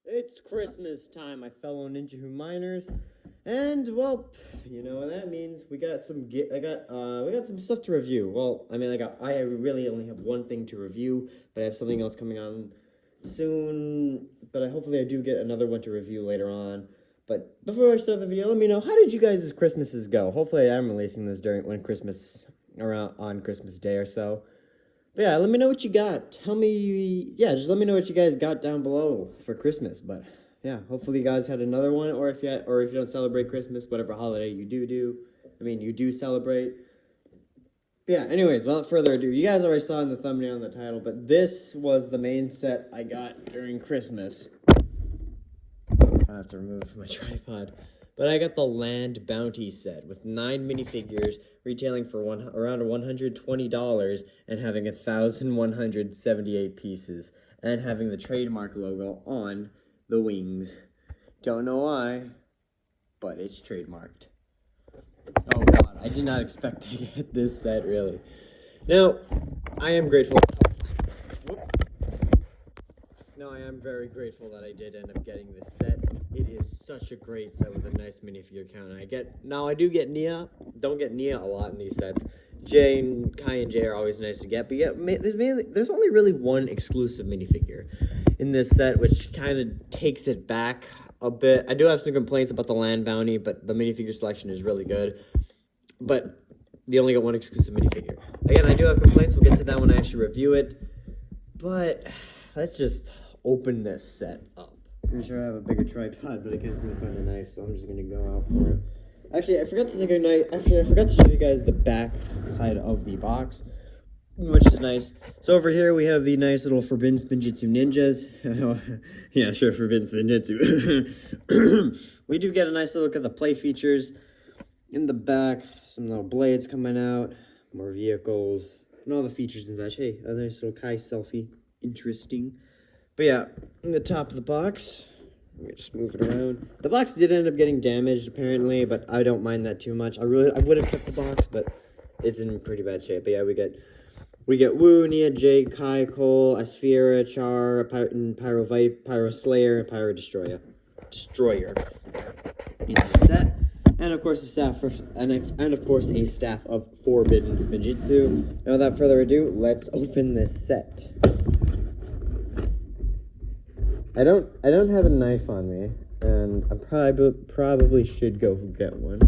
It's Christmas time, my fellow Ninjago miners, and well, you know what that means. We got some stuff to review. Well, I really only have one thing to review, but I have something else coming on soon. But hopefully I do get another one to review later on. But before I start the video, let me know, how did you guys' Christmases go? Hopefully I'm releasing this during when Christmas around on Christmas Day or so. But yeah, let me know what you got. Just let me know what you guys got down below for Christmas. But yeah, hopefully you guys had another one, or if you don't celebrate Christmas, whatever holiday you do. You do celebrate. Yeah, anyways, without further ado, you guys already saw in the thumbnail and the title, but this was the main set I got during Christmas. I have to remove my tripod. But I got the Land Bounty set with 9 minifigures retailing for around $120 and having 1,178 pieces and having the trademark logo on the wings. Don't know why, but it's trademarked. Oh god, I did not expect to get this set, really. Now, I am grateful. Whoops. No, I am very grateful that I did end up getting this set. It is such a great set with a nice minifigure count. I do get Nia. Don't get Nia a lot in these sets. Jay and Kai and Jay are always nice to get, but yeah, there's only really one exclusive minifigure in this set, which kind of takes it back a bit. I do have some complaints about the Land Bounty, but the minifigure selection is really good. But they only got one exclusive minifigure. Again, I do have complaints. We'll get to that when I actually review it. But let's just open this set up. Pretty sure I have a bigger tripod, but I can't seem to find a knife, so I'm just gonna go out for it. Actually, I forgot to take a knife. Actually, I forgot to show you guys the back side of the box, which is nice. So over here we have the nice little Forbidden Spinjitzu ninjas. Yeah, sure, Forbidden Spinjitzu. We do get a nice look at the play features. In the back, some little blades coming out, more vehicles, and all the features and such. Hey, a nice little Kai selfie. Interesting. But yeah, in the top of the box, let me just move it around. The box did end up getting damaged, apparently, but I don't mind that too much. I would have kept the box, but it's in pretty bad shape. But yeah, we get Wu, Nia, Jade, Kai, Cole, Asphira, Char, Pyro Vipe, Pyro Slayer, and Pyro Destroyer in the set. And of course, of course a staff of Forbidden Spinjitzu. Now, without further ado, let's open this set. I don't have a knife on me, and I probably should go get one.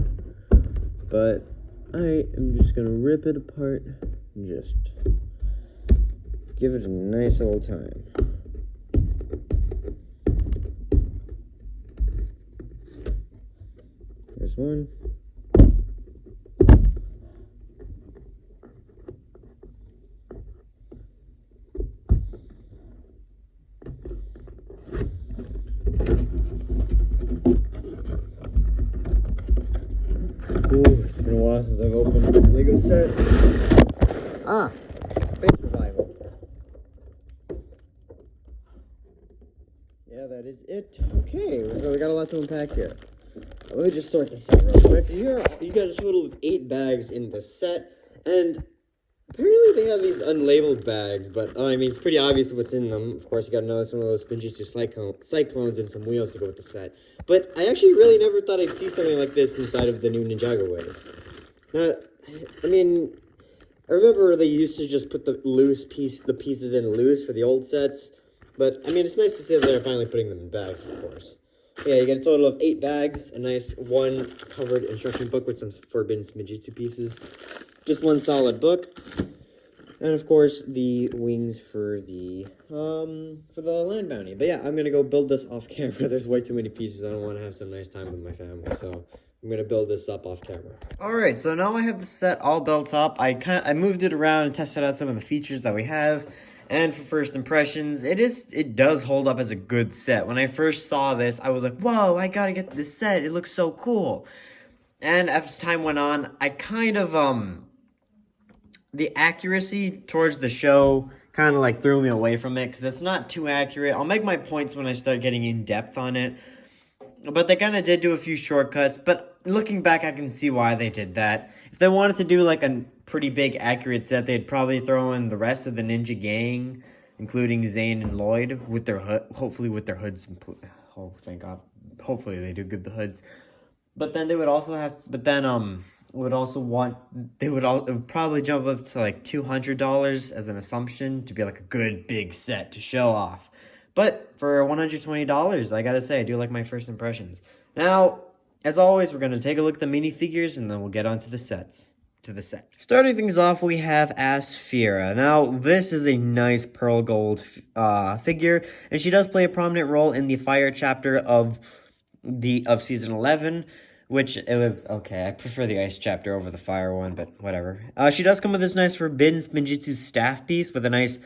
But I am just gonna rip it apart and just give it a nice old time. There's one. Ooh, it's been a while since I've opened a Lego set. Ah, Space Revival. Yeah, that is it. Okay, we got a lot to unpack here. Let me just sort this out real quick. Here, you got a total of 8 bags in the set, and apparently they have these unlabeled bags, but it's pretty obvious what's in them. Of course, you got another one of those Spinjitzu Cyclones and some wheels to go with the set. But I actually really never thought I'd see something like this inside of the new Ninjago wave. Now, I remember they used to just put the pieces in loose for the old sets, but it's nice to see that they're finally putting them in bags, of course. Yeah, you get a total of 8 bags, a nice one covered instruction book with some Forbidden Spinjitzu pieces, just one solid book, and of course the wings for the Land Bounty. But yeah, I'm gonna go build this off camera. There's way too many pieces. I don't want to have some nice time with my family, so I'm gonna build this up off camera. All right, so now I have the set all built up. I moved it around and tested out some of the features that we have. And for first impressions, it does hold up as a good set. When I first saw this, I was like, whoa, I gotta get this set. It looks so cool. And as time went on, I kind of, the accuracy towards the show kind of like threw me away from it, because it's not too accurate. I'll make my points when I start getting in depth on it. But they kind of did do a few shortcuts, but looking back, I can see why they did that. If they wanted to do like a pretty big accurate set, they'd probably throw in the rest of the ninja gang including Zane and Lloyd, with their hopefully with their hoods. Oh, thank God. Hopefully they do give the hoods. But then they would also have. But then would also want. They would all. It would probably jump up to like $200 as an assumption to be like a good big set to show off. But for $120, I gotta say I do like my first impressions. Now, as always, we're gonna take a look at the minifigures and then we'll get on to the sets. Starting things off, we have Asphira. Now, this is a nice pearl gold figure, and she does play a prominent role in the fire chapter of season 11, which it was okay. I prefer the ice chapter over the fire one, but whatever. She does come with this nice Forbidden Spinjitzu staff piece with a nice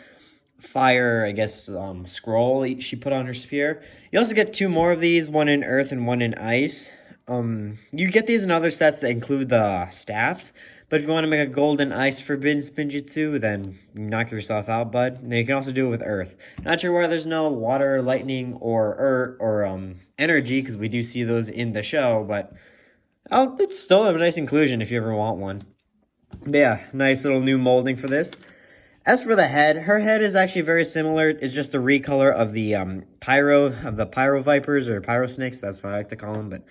fire, I guess, scroll she put on her spear. You also get 2 more of these, one in earth and one in ice. You get these in other sets that include the staffs. But if you want to make a golden ice Forbidden Spinjitzu, then knock yourself out, bud. And you can also do it with earth. Not sure why there's no water, lightning, or energy, because we do see those in the show, but it's still a nice inclusion if you ever want one. But yeah, nice little new molding for this. As for the head, her head is actually very similar. It's just a recolor of the pyro vipers or pyro snakes. That's what I like to call them, but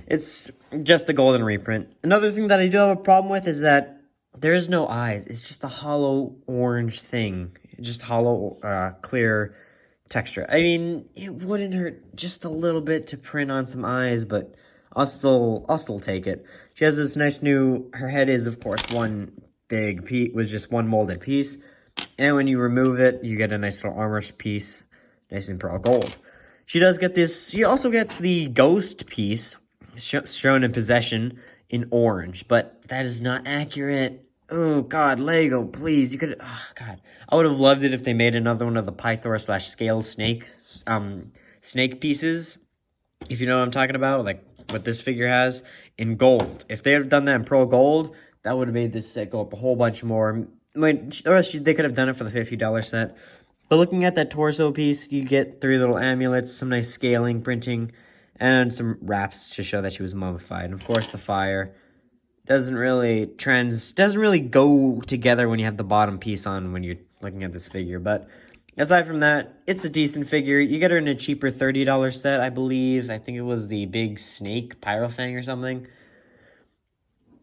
it's just a golden reprint. Another thing that I do have a problem with is that there is no eyes. It's just a hollow orange thing. Just hollow, clear texture. I mean, it wouldn't hurt just a little bit to print on some eyes, but I'll still take it. She has this nice new, her head is, of course, one big piece, was just one molded piece. And when you remove it, you get a nice little armor piece, nice in pearl gold. She does get this, she also gets the ghost piece, shown in possession in orange, but that is not accurate. Oh God, Lego, please, you could. Oh God, I would have loved it if they made another one of the Pythor / scale snake pieces. If you know what I'm talking about, like what this figure has in gold. If they had done that in pearl gold, that would have made this set go up a whole bunch more. Or they could have done it for the $50 set. But looking at that torso piece, you get 3 little amulets, some nice scaling, printing, and some wraps to show that she was mummified. And of course, the fire doesn't really go together when you have the bottom piece on when you're looking at this figure. But aside from that, it's a decent figure. You get her in a cheaper $30 set, I believe. I think it was the big snake Pyrofang or something.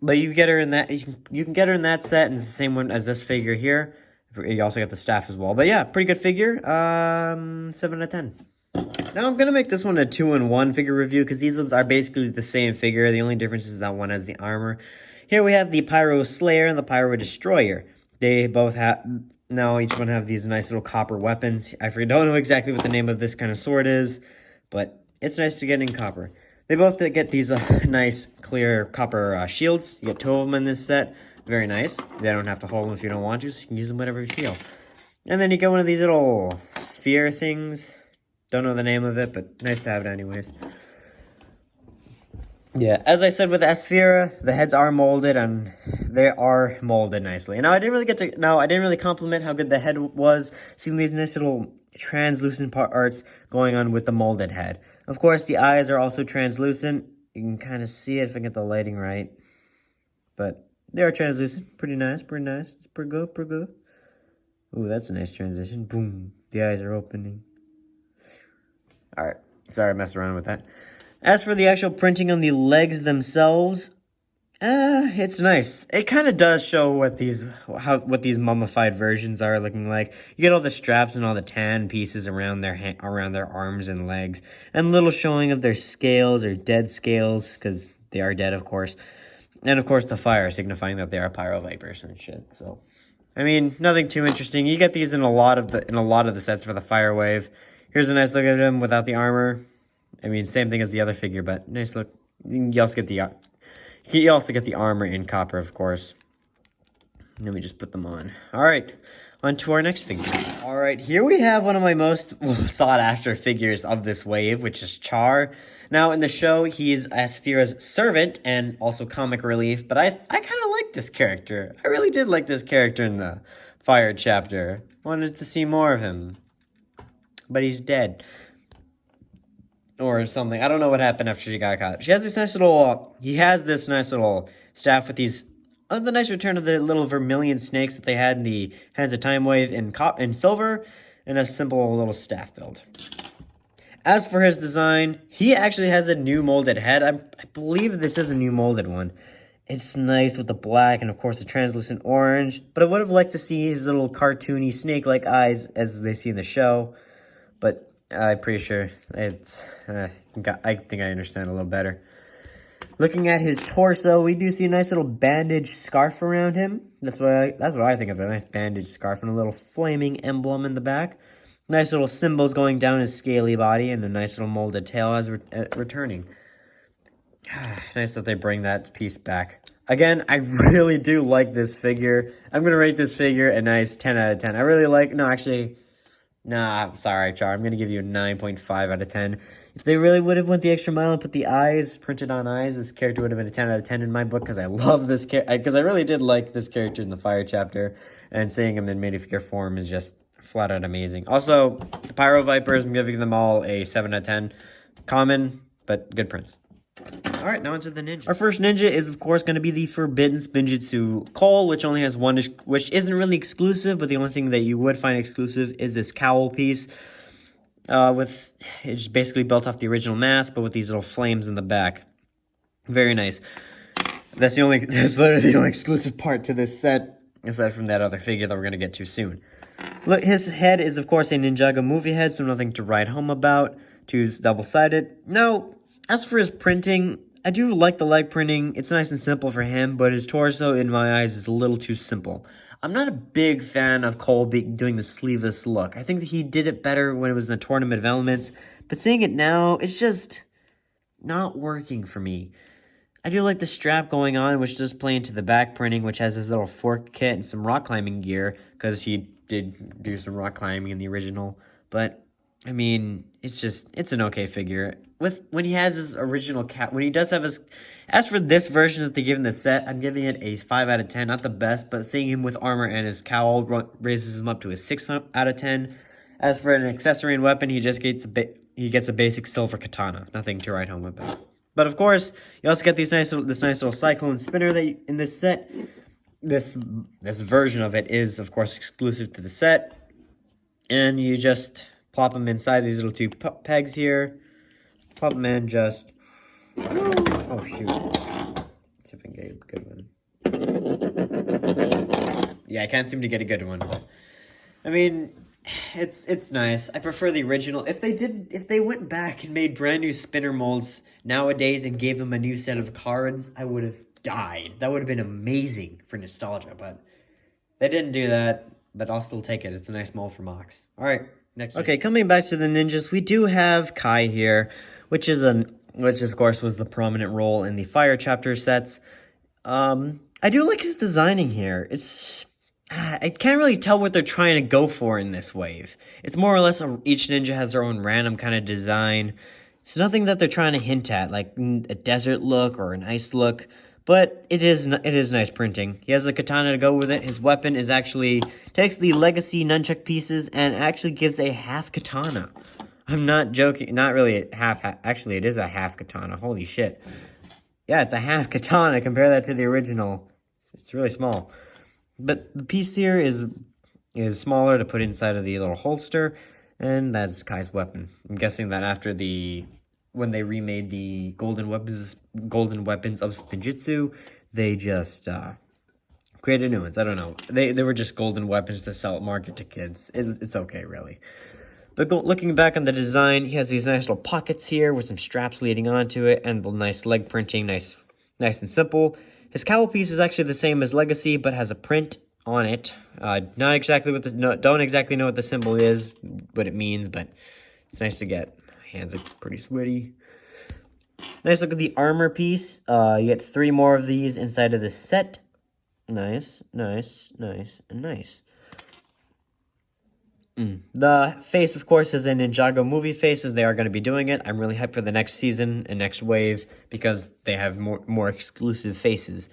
But you get her in that. You can get her in that set, and it's the same one as this figure here. You also get the staff as well. But yeah, pretty good figure. 7 out of 10. Now I'm gonna make this one a 2-in-1 figure review because these ones are basically the same figure. The only difference is that one has the armor. Here we have the Pyro Slayer and the Pyro Destroyer. They both have now each one have these nice little copper weapons. I don't know exactly what the name of this kind of sword is, but it's nice to get in copper. They both get these nice clear copper shields. You get 2 of them in this set. Very nice. They don't have to hold them if you don't want to, so you can use them whenever you feel. And then you get one of these little sphere things. Don't know the name of it, but nice to have it anyways. Yeah, as I said with Asphira, the heads are molded and they are molded nicely. Now I didn't really compliment how good the head was, seeing these nice little translucent parts going on with the molded head. Of course, the eyes are also translucent. You can kind of see it if I get the lighting right. But they are translucent. Pretty nice, pretty nice. It's pretty good, pretty good. Ooh, that's a nice transition. Boom. The eyes are opening. Alright, sorry I messed around with that. As for the actual printing on the legs themselves, it's nice. It kind of does show what these mummified versions are looking like. You get all the straps and all the tan pieces around their arms and legs, and little showing of their scales or dead scales because they are dead, of course. And of course, the fire signifying that they are pyro vipers and shit. So, I mean, nothing too interesting. You get these in a lot of the sets for the fire wave. Here's a nice look at him without the armor. I mean, same thing as the other figure, but nice look. You also get the armor in copper, of course. Let me just put them on. All right, on to our next figure. All right, here we have one of my most sought-after figures of this wave, which is Char. Now, in the show, he's Asphira's servant and also comic relief, but I kind of like this character. I really did like this character in the Fire chapter. Wanted to see more of him. But he's dead. Or something. I don't know what happened after she got caught. He has this nice little staff with these, the nice return of the little vermilion snakes that they had in the Hands of Time Wave in silver. and a simple little staff build. As for his design, he actually has a new molded head. I believe this is a new molded one. It's nice with the black and, of course, the translucent orange. But I would have liked to see his little cartoony snake-like eyes as they see in the show. But I'm pretty sure it's... I think I understand a little better. Looking at his torso, we do see a nice little bandage scarf around him. That's what I think of, a nice bandage scarf and a little flaming emblem in the back. Nice little symbols going down his scaly body and a nice little molded tail as returning. Nice that they bring that piece back. Again, I really do like this figure. I'm going to rate this figure a nice 10 out of 10. I really like... No, actually... Nah, sorry, Char. I'm going to give you a 9.5 out of 10. If they really would have went the extra mile and put the eyes, printed on eyes, this character would have been a 10 out of 10 in my book, because I love this character. Because I really did like this character in the Fire chapter. And seeing him in minifigure form is just flat out amazing. Also, the Pyro Vipers, I'm giving them all a 7 out of 10. Common, but good prints. Alright, now onto the ninja. Our first ninja is, of course, going to be the Forbidden Spinjitzu Cole, which only has one, which isn't really exclusive, but the only thing that you would find exclusive is this cowl piece. It's basically built off the original mask, but with these little flames in the back. Very nice. That's literally the only exclusive part to this set, aside from that other figure that we're going to get to soon. Look, his head is, of course, a Ninjago movie head, so nothing to write home about. Two's double-sided. Now, as for his printing, I do like the leg printing. It's nice and simple for him, but his torso, in my eyes, is a little too simple. I'm not a big fan of Cole doing the sleeveless look. I think that he did it better when it was in the Tournament of Elements, but seeing it now, it's just not working for me. I do like the strap going on, which does play into the back printing, which has his little fork kit and some rock climbing gear, because he did do some rock climbing in the original. But, I mean, it's an okay figure. When he has his original cap, when he does have his... As for this version that they give in the set, I'm giving it a 5 out of 10. Not the best, but seeing him with armor and his cowl raises him up to a 6 out of 10. As for an accessory and weapon, he just gets a basic silver katana. Nothing to write home about. But of course, you also get this nice little cyclone spinner in this set. This version of it is, of course, exclusive to the set. And you just plop them inside these little two pegs here. Plop them in, just... Oh, shoot. Let's see if I can get a good one. Yeah, I can't seem to get a good one. But, I mean, it's nice. I prefer the original. If they went back and made brand new spinner molds nowadays and gave them a new set of cards, I would have died. That would have been amazing for nostalgia, but they didn't do that. But I'll still take it. It's a nice mold for Mox. All right, next. Okay, coming back to the ninjas, we do have Kai here, which of course was the prominent role in the Fire chapter sets. I do like his designing here. I can't really tell what they're trying to go for in this wave. It's more or less each ninja has their own random kind of design. It's nothing that they're trying to hint at, like a desert look or an ice look. But it is nice printing. He has a katana to go with it. His weapon takes the legacy nunchuck pieces and actually gives a half katana. I'm not joking. Not really a half. Actually, it is a half katana. Holy shit. Yeah, it's a half katana. Compare that to the original. It's really small. But the piece here is smaller to put inside of the little holster. And that's Kai's weapon. I'm guessing that after when they remade the golden weapons of Spinjitzu, they just created new ones. I don't know. They were just golden weapons to sell at market to kids. It's okay, really. But looking back on the design, he has these nice little pockets here with some straps leading onto it, and the nice leg printing, nice and simple. His cowl piece is actually the same as Legacy, but has a print on it. Don't exactly know what the symbol is, what it means, but it's nice to get. Hands are pretty sweaty. Nice look at the armor piece. You get 3 more of these inside of the set. Nice, nice, nice, and nice. The face, of course, is a Ninjago movie face, as they are going to be doing it. I'm really hyped for the next season and next wave because they have more exclusive faces.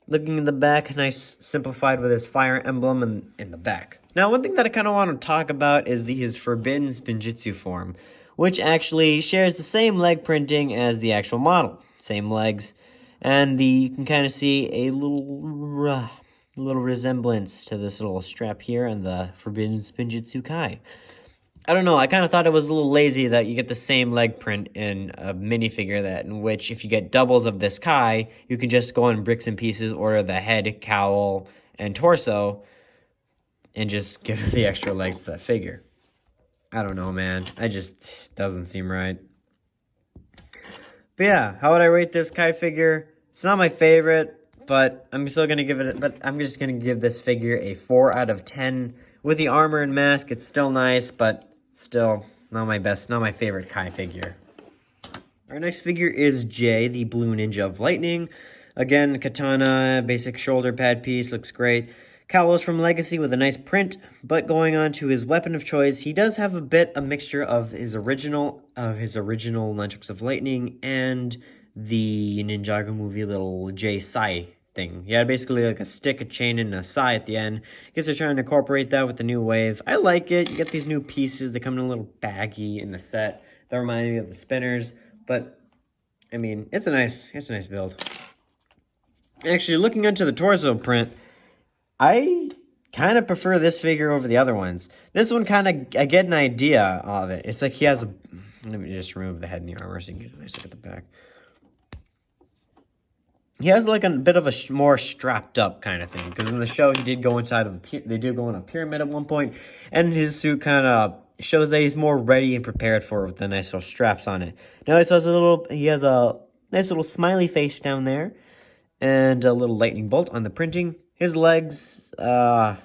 Looking in the back, nice simplified with his fire emblem in the back. Now, one thing that I kind of want to talk about is his Forbidden Spinjitzu form, which actually shares the same leg printing as the actual model. Same legs. And you can kind of see a little A little resemblance to this little strap here and the Forbidden Spinjitzu Kai. I don't know, I kind of thought it was a little lazy that you get the same leg print in a minifigure that in which if you get doubles of this Kai, you can just go on bricks and pieces, order the head, cowl, and torso, and just give the extra legs to that figure. I don't know, man. Doesn't seem right. But yeah, how would I rate this Kai figure? It's not my favorite, but I'm still gonna give it. But I'm just gonna give this figure a 4 out of 10. With the armor and mask, it's still nice, but still not my best, not my favorite Kai figure. Our next figure is Jay, the Blue Ninja of Lightning. Again, katana, basic shoulder pad piece, looks great. Cowl is from Legacy with a nice print, but going on to his weapon of choice, he does have a mixture of his original Nunchucks of Lightning and the Ninjago movie little Jay Sai thing. He had basically like a stick, a chain, and a sai at the end. I guess they're trying to incorporate that with the new wave. I like it. You get these new pieces. They come in a little baggy in the set. That remind me of the spinners, but I mean, it's a nice build. Actually, looking into the torso print, I kind of prefer this figure over the other ones. This one kind of, I get an idea of it. It's like he has a, let me just remove the head and the armor so you can get a nice look at the back. He has like a bit of a more strapped up kind of thing. Because in the show, they did go in a pyramid at one point. And his suit kind of shows that he's more ready and prepared for it with the nice little straps on it. Now he has a nice little smiley face down there. And a little lightning bolt on the printing. His legs, they're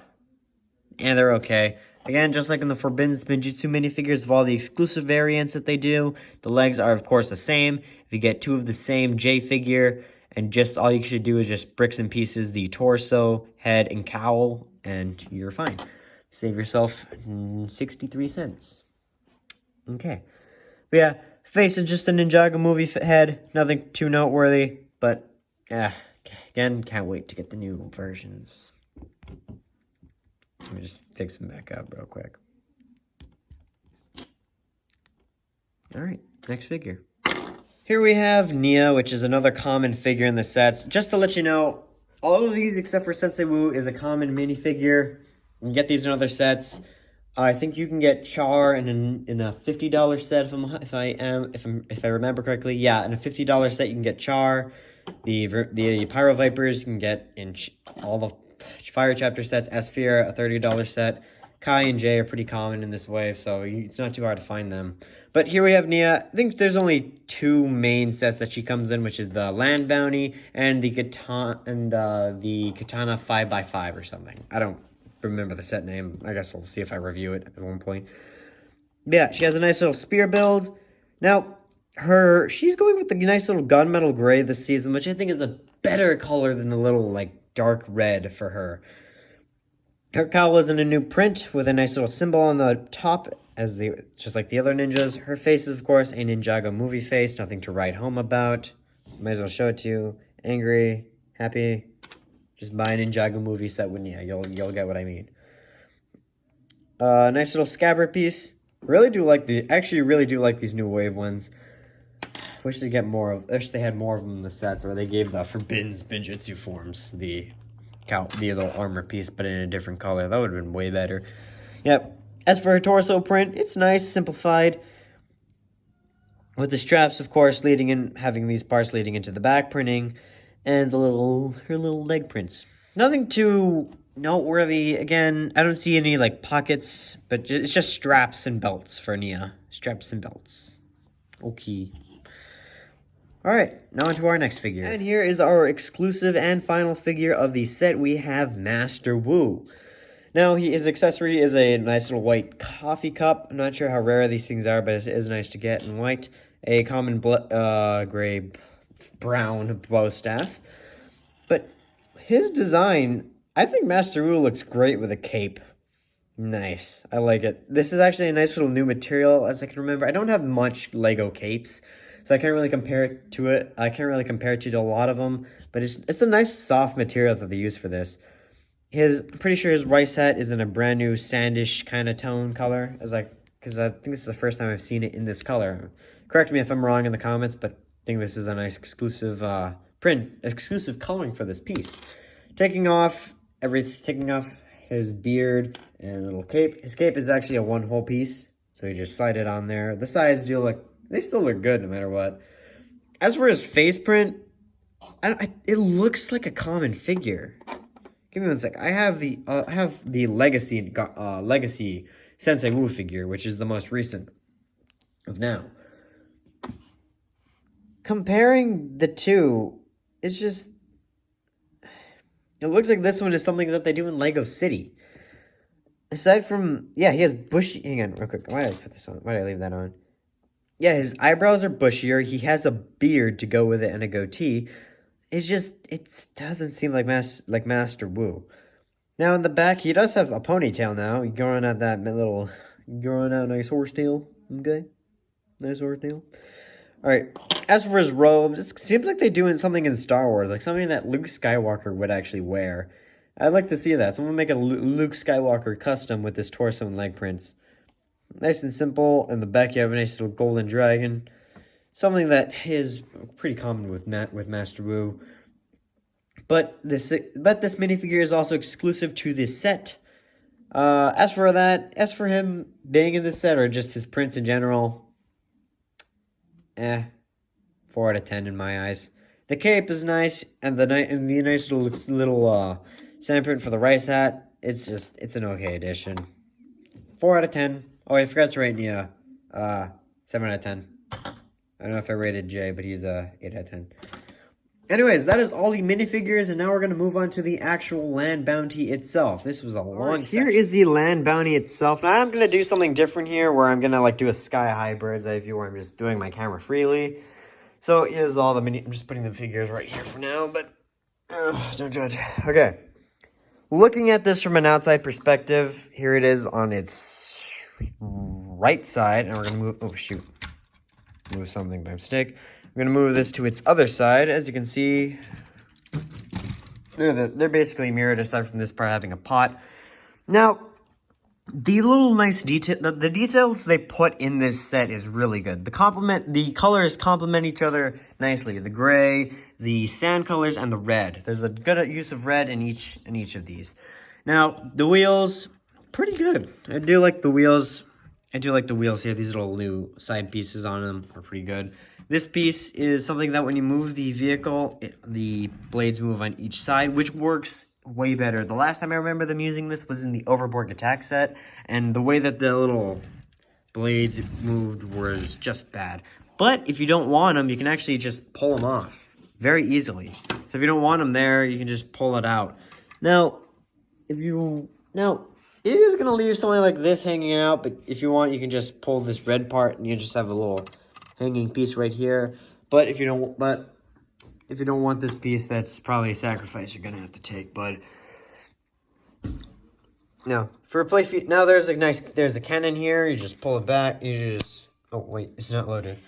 okay. Again, just like in the Forbidden Spinjitzu minifigures of all the exclusive variants that they do, the legs are, of course, the same. If you get 2 of the same J figure, and just all you should do is just bricks and pieces the torso, head, and cowl, and you're fine. Save yourself 63 cents. Okay. But yeah, face is just a Ninjago movie head. Nothing too noteworthy, but again, can't wait to get the new versions. Let me just fix them back up real quick. Alright, next figure. Here we have Nia, which is another common figure in the sets. Just to let you know, all of these except for Sensei Wu is a common minifigure. You can get these in other sets. I think you can get Char in a $50 set if I remember correctly. Yeah, in a $50 set you can get Char. The Pyro Vipers you can get in all the Fire Chapter sets. Asphira, a $30 set. Kai and Jay are pretty common in this wave, so it's not too hard to find them. But here we have Nia. I think there's only 2 main sets that she comes in, which is the Land Bounty and the Katana 5x5 or something. I don't remember the set name. I guess we'll see if I review it at one point. But yeah, she has a nice little spear build. Now, she's going with the nice little gunmetal gray this season, which I think is a better color than the little like dark red for her. Her cowl is in a new print with a nice little symbol on the top, just like the other ninjas. Her face is, of course, a Ninjago movie face, nothing to write home about. Might as well show it to you. Angry, happy. Just buy a Ninjago movie set with Nia. You'll get what I mean. Nice little scabbard piece. Really do like these new wave ones. Wish they had more of them in the sets, or they gave the Forbidden Spinjitzu forms the little armor piece, but in a different color. That would have been way better. Yep. As for her torso print, it's nice, simplified. With the straps, of course, having these parts leading into the back printing, and her little leg prints. Nothing too noteworthy. Again, I don't see any like pockets, but it's just straps and belts for Nia. Straps and belts. Okay. Alright, now on to our next figure. And here is our exclusive and final figure of the set. We have Master Wu. Now, his accessory is a nice little white coffee cup. I'm not sure how rare these things are, but it is nice to get in white. A common gray brown bow staff. But his design, I think Master Wu looks great with a cape. Nice. I like it. This is actually a nice little new material, as I can remember. I don't have much Lego capes, so I can't really compare it to it. I can't really compare it to a lot of them, but it's a nice soft material that they use for this. I'm pretty sure his rice hat is in a brand new sandish kind of tone color, because I think this is the first time I've seen it in this color. Correct me if I'm wrong in the comments, but I think this is a nice exclusive exclusive coloring for this piece. Taking off, everything, taking off his beard and little cape. His cape is actually a one whole piece, so you just slide it on there. The sides they still look good no matter what. As for his face print, it looks like a common figure. Give me one sec. I have the Legacy Sensei Wu figure, which is the most recent of now. Comparing the two, it's just, it looks like this one is something that they do in Lego City. Aside from, yeah, he has bushy, hang on real quick. Why did I put this on? Why did I leave that on? Yeah, his eyebrows are bushier. He has a beard to go with it and a goatee. It's just, it doesn't seem like Master Wu. Now in the back, he does have a ponytail now. Growing out nice horsetail. Okay? Nice horsetail. Alright, as for his robes, it seems like they're doing something in Star Wars. Like something that Luke Skywalker would actually wear. I'd like to see that. Someone make a Luke Skywalker custom with his torso and leg prints. Nice and simple. In the back, you have a nice little golden dragon. Something that is pretty common with Master Wu. But this minifigure is also exclusive to this set. As for him being in this set, or just his prints in general, 4 out of 10 in my eyes. The cape is nice, and the nice little sand print for the rice hat. It's an okay addition. 4 out of 10. Oh, I forgot to rate Nia. 7 out of 10. I don't know if I rated Jay, but he's 8 out of 10. Anyways, that is all the minifigures, and now we're going to move on to the actual land bounty itself. This was a long section. Here is the land bounty itself. Now, I'm going to do something different here, where I'm going to do a sky high bird's eye view, where I'm just doing my camera freely. So here's all the I'm just putting the figures right here for now, but don't judge. Okay. Looking at this from an outside perspective, here it is on its right side, and we're going to move, move something by mistake. I'm going to move this to its other side. As you can see, they're basically mirrored aside from this part having a pot. Now, the little nice detail, the details they put in this set is really good. The colors complement each other nicely. The gray, the sand colors, and the red. There's a good use of red in each of these. Now, the wheels, pretty good. I do like the wheels. Here. These little new side pieces on them are pretty good. This piece is something that when you move the vehicle, the blades move on each side, which works way better. The last time I remember them using this was in the Overborg Attack set, and the way that the little blades moved was just bad. But if you don't want them, you can actually just pull them off very easily. So if you don't want them there, you can just pull it out. Now, it is going to leave something like this hanging out, but if you want, you can just pull this red part, and you just have a little hanging piece right here. But if you don't want this piece, that's probably a sacrifice you're gonna have to take. But now for a play feet, now there's a cannon here. You just pull it back. Oh wait, it's not loaded.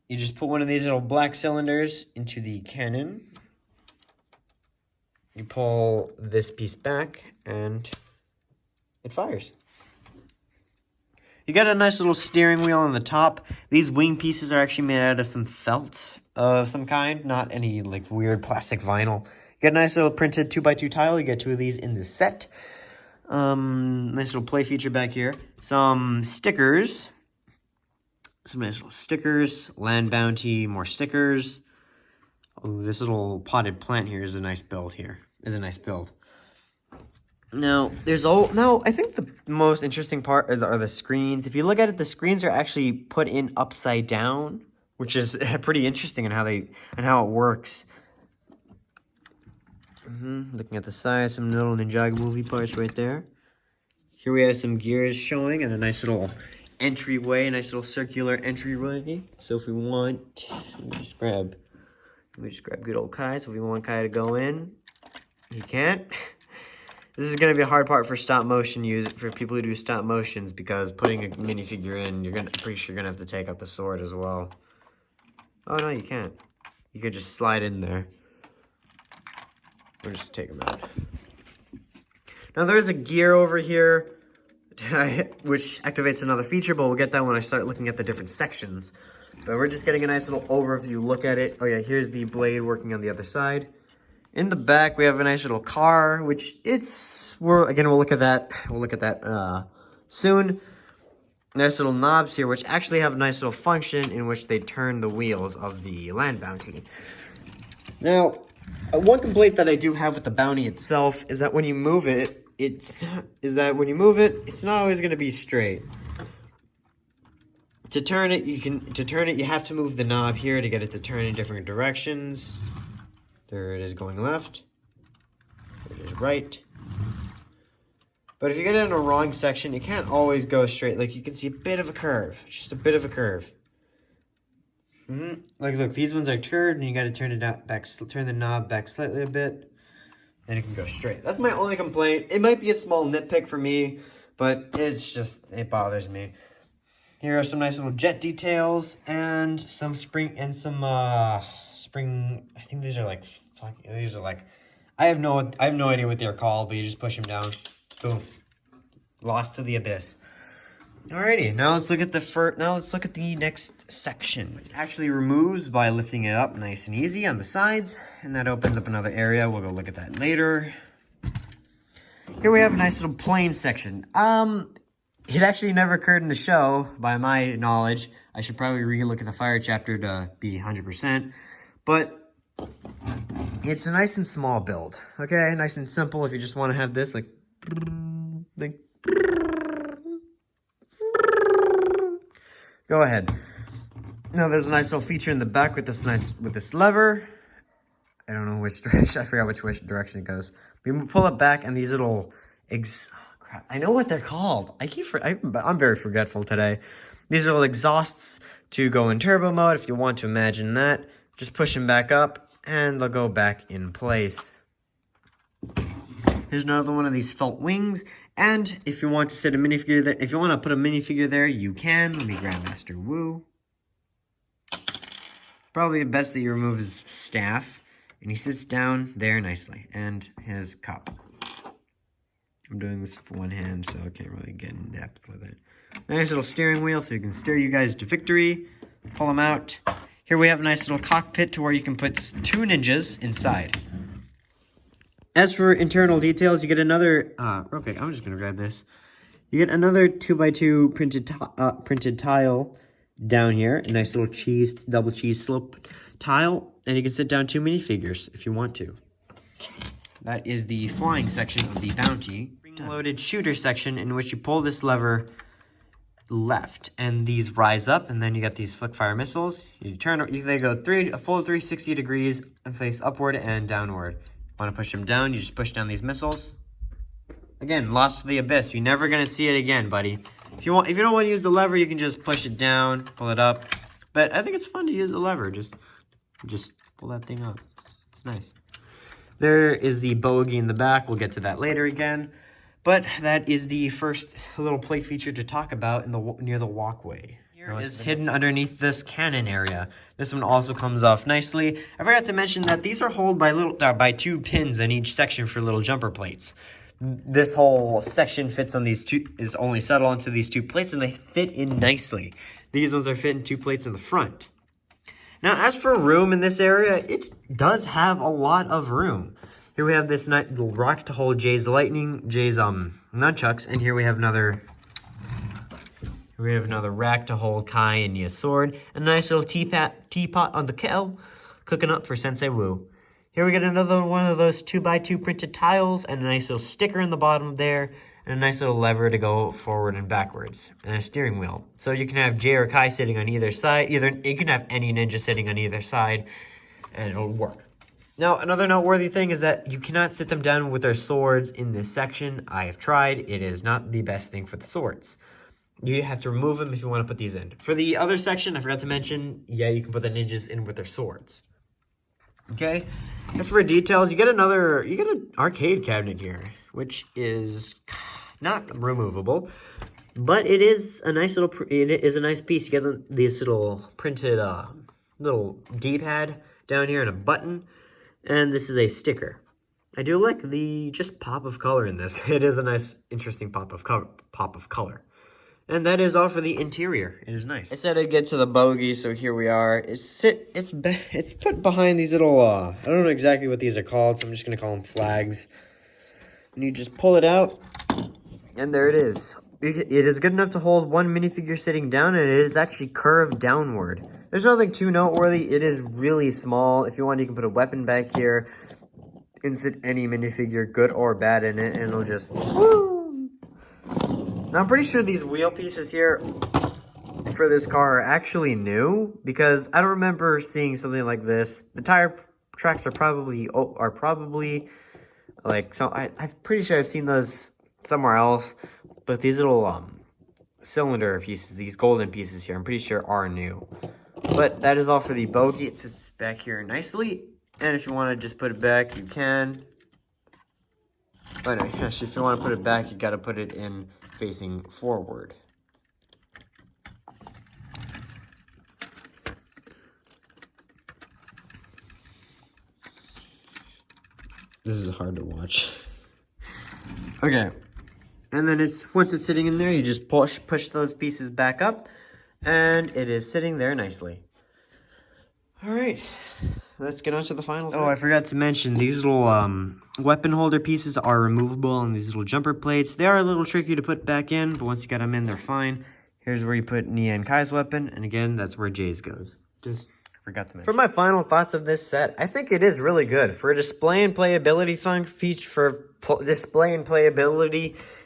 You just put one of these little black cylinders into the cannon. You pull this piece back, and it fires. You got a nice little steering wheel on the top. These wing pieces are actually made out of some felt of some kind, not any weird plastic vinyl. You got a nice little printed 2x2 tile. You get 2 of these in the set. Nice little play feature back here. Some stickers. Some nice little stickers. Land bounty, more stickers. Oh, this little potted plant here is a nice build Now, I think the most interesting part are the screens. If you look at it, the screens are actually put in upside down, which is pretty interesting in how it works. Looking at the side, some little Ninjago movie parts right there. Here we have some gears showing and a nice little entryway, a nice little circular entryway. So if we want, let me just grab good old Kai. So if we want Kai to go in, he can't. This is going to be a hard part for stop motion for people who do stop motions, because putting a minifigure in, pretty sure you're going to have to take out the sword as well. Oh, no, you can't. You can just slide in there. Or just take them out. Now, there's a gear over here, which activates another feature, but we'll get that when I start looking at the different sections. But we're just getting a nice little overview look at it. Oh, yeah, here's the blade working on the other side. In the back, we have a nice little car, which we'll look at that. We'll look at that soon. Nice little knobs here, which actually have a nice little function in which they turn the wheels of the land bounty. Now, one complaint that I do have with the bounty itself is that when you move it, it's not always going to be straight. To turn it, you have to move the knob here to get it to turn in different directions. There it is going left. There it is right. But if you get it in a wrong section, you can't always go straight. Like, you can see a bit of a curve. Just a bit of a curve. Like, look, these ones are turned, and you got to turn the knob back slightly a bit. Then it can go straight. That's my only complaint. It might be a small nitpick for me, but it bothers me. Here are some nice little jet details and some spring. I think these are like I have no idea what they're called, but you just push them down. Boom. Lost to the abyss. Alrighty, now let's look at the next section. It actually removes by lifting it up nice and easy on the sides, and that opens up another area. We'll go look at that later. Here we have a nice little plane section. It actually never occurred in the show, by my knowledge. I should probably re-look at the fire chapter to be 100%. But it's a nice and small build. Okay, nice and simple if you just want to have this, like... Go ahead. Now there's a nice little feature in the back with this lever. I don't know which direction. I forgot which direction it goes. We pull it back, and these little crap. I know what they're called. I'm very forgetful today. These are little exhausts to go in turbo mode. If you want to imagine that, just push them back up, and they'll go back in place. Here's another one of these felt wings. And if you want to set a minifigure there, if you want to put a minifigure there, you can. Let me Grandmaster Woo. Probably the best that you remove his staff. And he sits down there nicely. And his cup. I'm doing this with one hand, so I can't really get in depth with it. Nice little steering wheel so you can steer you guys to victory. Pull them out. Here we have a nice little cockpit to where you can put 2 ninjas inside. As for internal details, you get another, okay, I'm just going to grab this. You get another 2x2 printed tile down here. A nice little double cheese slope tile. And you can sit down 2 minifigures if you want to. That is the flying section of the bounty. Loaded shooter section in which you pull this lever left. And these rise up, and then you got these flick fire missiles. They go a full 360 degrees and face upward and downward. Want to push them down, you just push down these missiles. Again, lost to the abyss. You're never going to see it again, buddy. If you don't want to use the lever, you can just push it down, pull it up. But I think it's fun to use the lever. Just pull that thing up. It's nice. There is the bogey in the back. We'll get to that later again. But that is the first little plate feature to talk about near the walkway. Here is hidden underneath this cannon area. This one also comes off nicely. I forgot to mention that these are held by 2 pins in each section for little jumper plates. This whole section is only set onto these 2 plates, and they fit in nicely. These ones are fitting 2 plates in the front. Now, as for room in this area, it does have a lot of room. Here we have this nice little rock to hold Jay's nunchucks, and here we have another rack to hold Kai and Nia's sword, and a nice little teapot on the kettle, cooking up for Sensei Wu. Here we get another one of those 2x2 printed tiles, and a nice little sticker in the bottom there, and a nice little lever to go forward and backwards, and a steering wheel. So you can have Jay or Kai sitting on either side. You can have any ninja sitting on either side, and it'll work. Now, another noteworthy thing is that you cannot sit them down with their swords in this section. I have tried. It is not the best thing for the swords. You have to remove them if you want to put these in. For the other section, I forgot to mention, yeah, you can put the ninjas in with their swords. Okay? As for details, you get an arcade cabinet here, which is not removable, but it is a nice piece. You get this little printed little D-pad down here and a button, and this is a sticker. I do like the pop of color in this. It is a nice, interesting pop of color. And that is all for the interior. It is nice. I said I'd get to the bogey, so here we are. It's put behind these little, I don't know exactly what these are called, so I'm just going to call them flags. And you just pull it out, and there it is. It is good enough to hold one minifigure sitting down, and it is actually curved downward. There's nothing too noteworthy. It is really small. If you want, you can put a weapon back here and sit any minifigure, good or bad, in it, and it'll just... Woo! Now, I'm pretty sure these wheel pieces here for this car are actually new, because I don't remember seeing something like this. The tire tracks are probably like, so I'm pretty sure I've seen those somewhere else, but these little cylinder pieces, these golden pieces here, I'm pretty sure are new. But that is all for the bogey. It sits back here nicely, and if you want to just put it back, you can. Oh no, actually, if you want to put it back, you got to put it in facing forward. This is hard to watch. Okay, and then once it's sitting in there, you just push those pieces back up, and it is sitting there nicely. All right, let's get on to the final. Oh, I forgot to mention, these little weapon holder pieces are removable on these little jumper plates. They are a little tricky to put back in, but once you got them in, they're fine. Here's where you put Nia and Kai's weapon, and again, that's where Jay's goes. Just forgot to mention. For my final thoughts of this set, I think it is really good. For a display and playability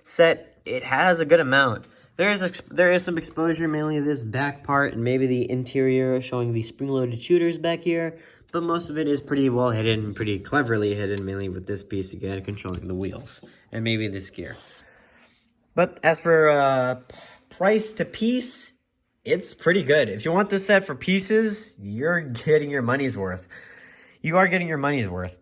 set, it has a good amount. There is some exposure, mainly this back part and maybe the interior showing the spring-loaded shooters back here, but most of it is pretty well hidden, pretty cleverly hidden, mainly with this piece again controlling the wheels and maybe this gear. But as for price to piece, it's pretty good. If you want this set for pieces, you're getting your money's worth. You are getting your money's worth.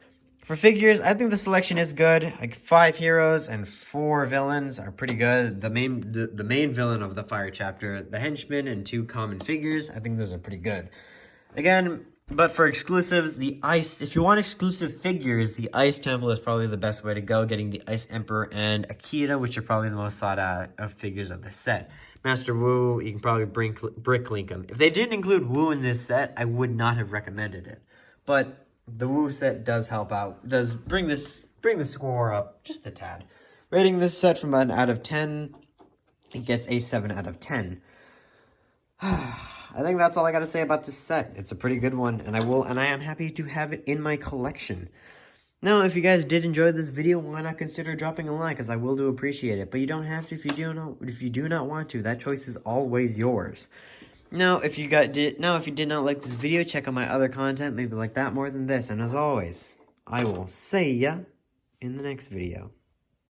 For figures, I think the selection is good. Like 5 heroes and 4 villains are pretty good. The main villain of the Fire chapter, the henchman, and 2 common figures, I think those are pretty good. Again, but for exclusives, if you want exclusive figures, the Ice Temple is probably the best way to go, getting the Ice Emperor and Akita, which are probably the most sought out of figures of the set. Master Wu, you can probably brick link them. If they didn't include Wu in this set, I would not have recommended it. But the Wu set does help out, does bring the score up just a tad. Rating this set from an out of 10, it gets a 7 out of 10. I think that's all I got to say about this set. It's a pretty good one, and I am happy to have it in my collection. Now, if you guys did enjoy this video, why not consider dropping a like, because I will do appreciate it. But you don't have to if you do not want to. That choice is always yours. Now, if you did not like this video, check out my other content, maybe like that more than this. And as always, I will see ya in the next video.